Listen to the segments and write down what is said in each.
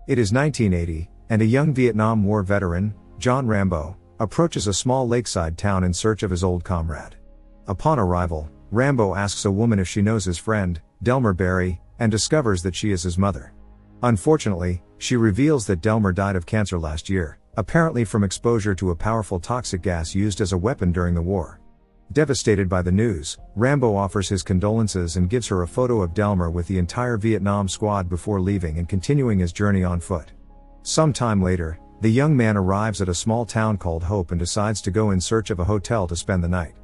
It is 1980, and a young Vietnam War veteran, John Rambo, approaches a small lakeside town in search of his old comrade. Upon arrival, Rambo asks a woman if she knows his friend, Delmer Berry, and discovers that she is his mother. Unfortunately, she reveals that Delmer died of cancer last year, apparently from exposure to a powerful toxic gas used as a weapon during the war. Devastated by the news, Rambo offers his condolences and gives her a photo of Delmer with the entire Vietnam squad before leaving and continuing his journey on foot. Some time later, the young man arrives at a small town called Hope and decides to go in search of a hotel to spend the night.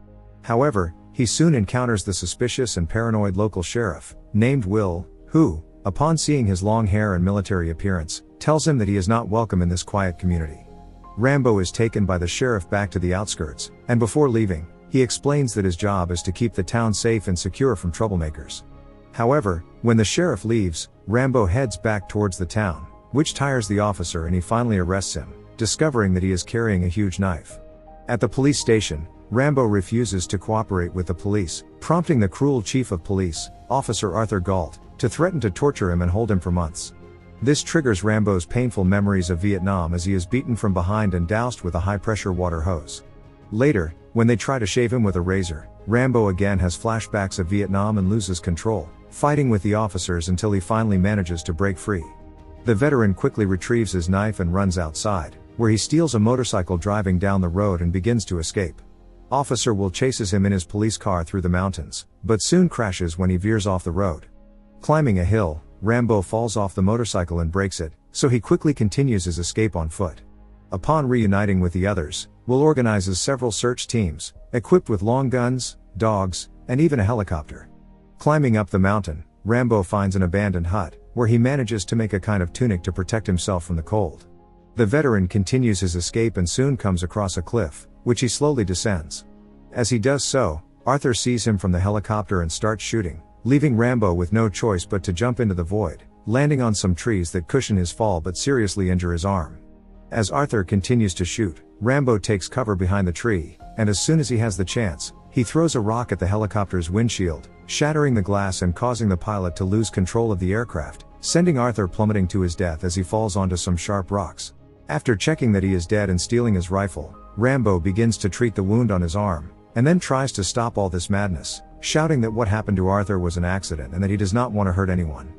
However, he soon encounters the suspicious and paranoid local sheriff, named Will, who, upon seeing his long hair and military appearance, tells him that he is not welcome in this quiet community. Rambo is taken by the sheriff back to the outskirts, and before leaving, he explains that his job is to keep the town safe and secure from troublemakers. However, when the sheriff leaves, Rambo heads back towards the town, which tires the officer and he finally arrests him, discovering that he is carrying a huge knife. At the police station, Rambo refuses to cooperate with the police, prompting the cruel chief of police, Officer Arthur Galt, to threaten to torture him and hold him for months. This triggers Rambo's painful memories of Vietnam as he is beaten from behind and doused with a high-pressure water hose. Later, when they try to shave him with a razor, Rambo again has flashbacks of Vietnam and loses control, fighting with the officers until he finally manages to break free. The veteran quickly retrieves his knife and runs outside, where he steals a motorcycle driving down the road and begins to escape. Officer Will chases him in his police car through the mountains, but soon crashes when he veers off the road. Climbing a hill, Rambo falls off the motorcycle and breaks it, so he quickly continues his escape on foot. Upon reuniting with the others, Will organizes several search teams, equipped with long guns, dogs, and even a helicopter. Climbing up the mountain, Rambo finds an abandoned hut, where he manages to make a kind of tunic to protect himself from the cold. The veteran continues his escape and soon comes across a cliff, which he slowly descends. As he does so, Arthur sees him from the helicopter and starts shooting, leaving Rambo with no choice but to jump into the void, landing on some trees that cushion his fall but seriously injure his arm. As Arthur continues to shoot, Rambo takes cover behind the tree, and as soon as he has the chance, he throws a rock at the helicopter's windshield, shattering the glass and causing the pilot to lose control of the aircraft, sending Arthur plummeting to his death as he falls onto some sharp rocks. After checking that he is dead and stealing his rifle, Rambo begins to treat the wound on his arm, and then tries to stop all this madness, shouting that what happened to Arthur was an accident and that he does not want to hurt anyone.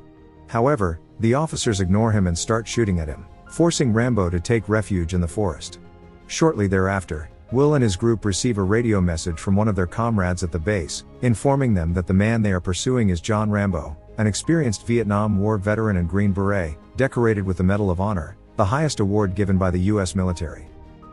However, the officers ignore him and start shooting at him, forcing Rambo to take refuge in the forest. Shortly thereafter, Will and his group receive a radio message from one of their comrades at the base, informing them that the man they are pursuing is John Rambo, an experienced Vietnam War veteran and Green Beret, decorated with the Medal of Honor, the highest award given by the U.S. military.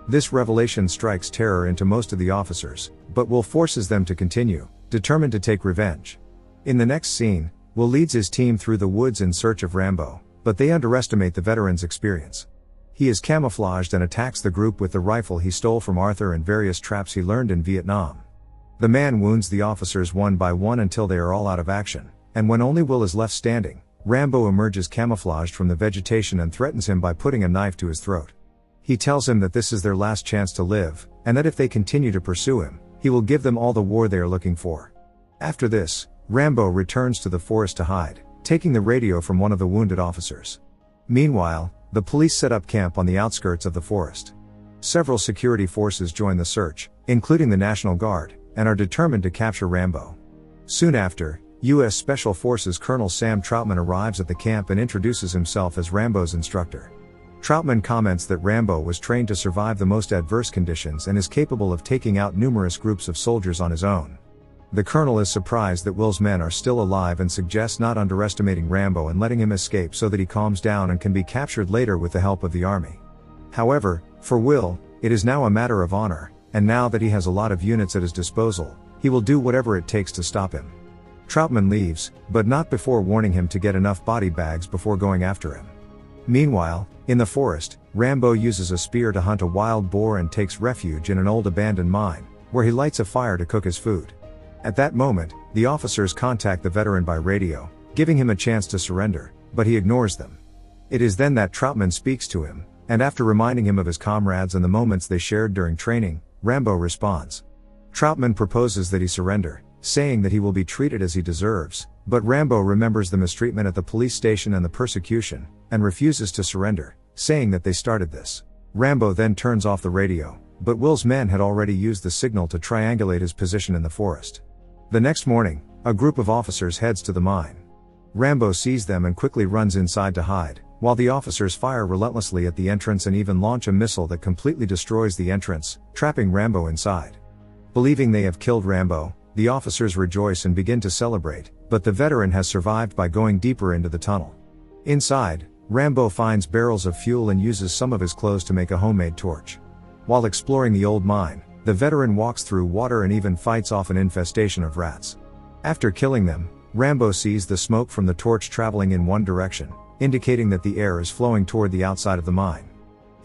This revelation strikes terror into most of the officers, but Will forces them to continue, determined to take revenge. In the next scene, Will leads his team through the woods in search of Rambo, but they underestimate the veteran's experience. He is camouflaged and attacks the group with the rifle he stole from Arthur and various traps he learned in Vietnam. The man wounds the officers one by one until they are all out of action, and when only Will is left standing, Rambo emerges camouflaged from the vegetation and threatens him by putting a knife to his throat. He tells him that this is their last chance to live, and that if they continue to pursue him, he will give them all the war they are looking for. After this, Rambo returns to the forest to hide, taking the radio from one of the wounded officers. Meanwhile, the police set up camp on the outskirts of the forest. Several security forces join the search, including the National Guard, and are determined to capture Rambo. Soon after, U.S. Special Forces Colonel Sam Troutman arrives at the camp and introduces himself as Rambo's instructor. Troutman comments that Rambo was trained to survive the most adverse conditions and is capable of taking out numerous groups of soldiers on his own. The colonel is surprised that Will's men are still alive and suggests not underestimating Rambo and letting him escape so that he calms down and can be captured later with the help of the army. However, for Will, it is now a matter of honor, and now that he has a lot of units at his disposal, he will do whatever it takes to stop him. Troutman leaves, but not before warning him to get enough body bags before going after him. Meanwhile, in the forest, Rambo uses a spear to hunt a wild boar and takes refuge in an old abandoned mine, where he lights a fire to cook his food. At that moment, the officers contact the veteran by radio, giving him a chance to surrender, but he ignores them. It is then that Troutman speaks to him, and after reminding him of his comrades and the moments they shared during training, Rambo responds. Troutman proposes that he surrender, saying that he will be treated as he deserves, but Rambo remembers the mistreatment at the police station and the persecution, and refuses to surrender, saying that they started this. Rambo then turns off the radio, but Will's men had already used the signal to triangulate his position in the forest. The next morning, a group of officers heads to the mine. Rambo sees them and quickly runs inside to hide, while the officers fire relentlessly at the entrance and even launch a missile that completely destroys the entrance, trapping Rambo inside. Believing they have killed Rambo, the officers rejoice and begin to celebrate, but the veteran has survived by going deeper into the tunnel. Inside, Rambo finds barrels of fuel and uses some of his clothes to make a homemade torch. While exploring the old mine, the veteran walks through water and even fights off an infestation of rats. After killing them, Rambo sees the smoke from the torch traveling in one direction, indicating that the air is flowing toward the outside of the mine.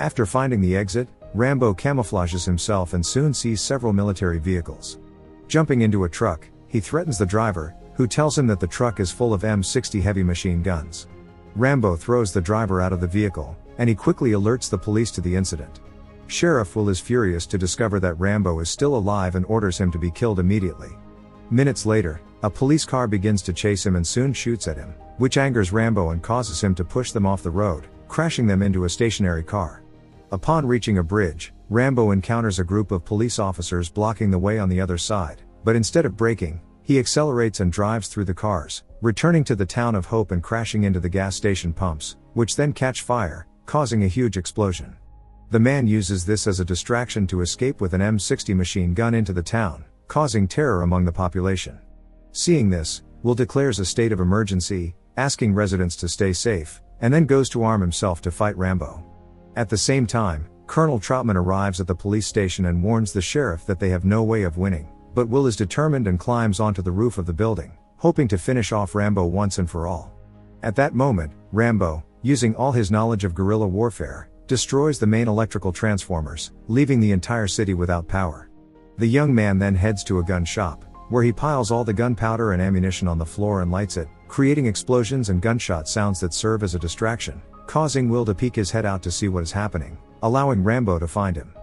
After finding the exit, Rambo camouflages himself and soon sees several military vehicles. Jumping into a truck, he threatens the driver, who tells him that the truck is full of M60 heavy machine guns. Rambo throws the driver out of the vehicle, and he quickly alerts the police to the incident. Sheriff Will is furious to discover that Rambo is still alive and orders him to be killed immediately. Minutes later, a police car begins to chase him and soon shoots at him, which angers Rambo and causes him to push them off the road, crashing them into a stationary car. Upon reaching a bridge, Rambo encounters a group of police officers blocking the way on the other side, but instead of braking, he accelerates and drives through the cars, returning to the town of Hope and crashing into the gas station pumps, which then catch fire, causing a huge explosion. The man uses this as a distraction to escape with an M60 machine gun into the town, causing terror among the population. Seeing this, Will declares a state of emergency, asking residents to stay safe, and then goes to arm himself to fight Rambo. At the same time, Colonel Troutman arrives at the police station and warns the sheriff that they have no way of winning, but Will is determined and climbs onto the roof of the building, hoping to finish off Rambo once and for all. At that moment, Rambo, using all his knowledge of guerrilla warfare, destroys the main electrical transformers, leaving the entire city without power. The young man then heads to a gun shop, where he piles all the gunpowder and ammunition on the floor and lights it, creating explosions and gunshot sounds that serve as a distraction, causing Will to peek his head out to see what is happening, allowing Rambo to find him.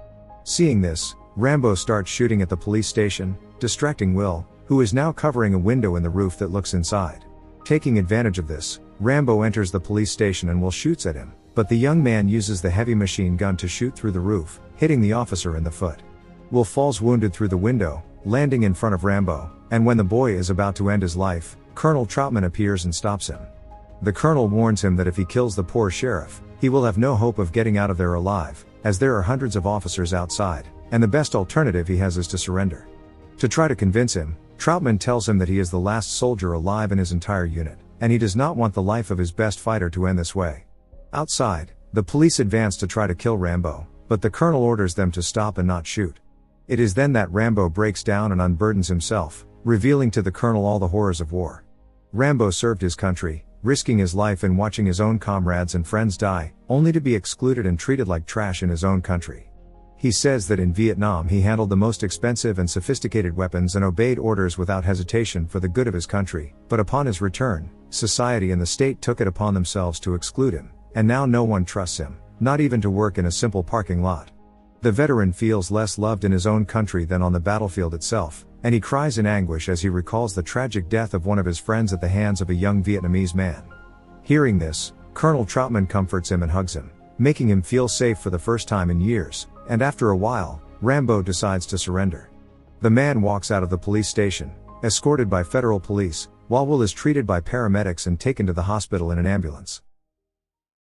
Seeing this, Rambo starts shooting at the police station, distracting Will, who is now covering a window in the roof that looks inside. Taking advantage of this, Rambo enters the police station and Will shoots at him, but the young man uses the heavy machine gun to shoot through the roof, hitting the officer in the foot. Will falls wounded through the window, landing in front of Rambo, and when the boy is about to end his life, Colonel Troutman appears and stops him. The colonel warns him that if he kills the poor sheriff, he will have no hope of getting out of there alive, as there are hundreds of officers outside, and the best alternative he has is to surrender. To try to convince him, Troutman tells him that he is the last soldier alive in his entire unit, and he does not want the life of his best fighter to end this way. Outside, the police advance to try to kill Rambo, but the colonel orders them to stop and not shoot. It is then that Rambo breaks down and unburdens himself, revealing to the colonel all the horrors of war. Rambo served his country, risking his life in watching his own comrades and friends die, only to be excluded and treated like trash in his own country. He says that in Vietnam he handled the most expensive and sophisticated weapons and obeyed orders without hesitation for the good of his country, but upon his return, society and the state took it upon themselves to exclude him, and now no one trusts him, not even to work in a simple parking lot. The veteran feels less loved in his own country than on the battlefield itself, and he cries in anguish as he recalls the tragic death of one of his friends at the hands of a young Vietnamese man. Hearing this, Colonel Troutman comforts him and hugs him, making him feel safe for the first time in years, and after a while, Rambo decides to surrender. The man walks out of the police station, escorted by federal police, while Will is treated by paramedics and taken to the hospital in an ambulance.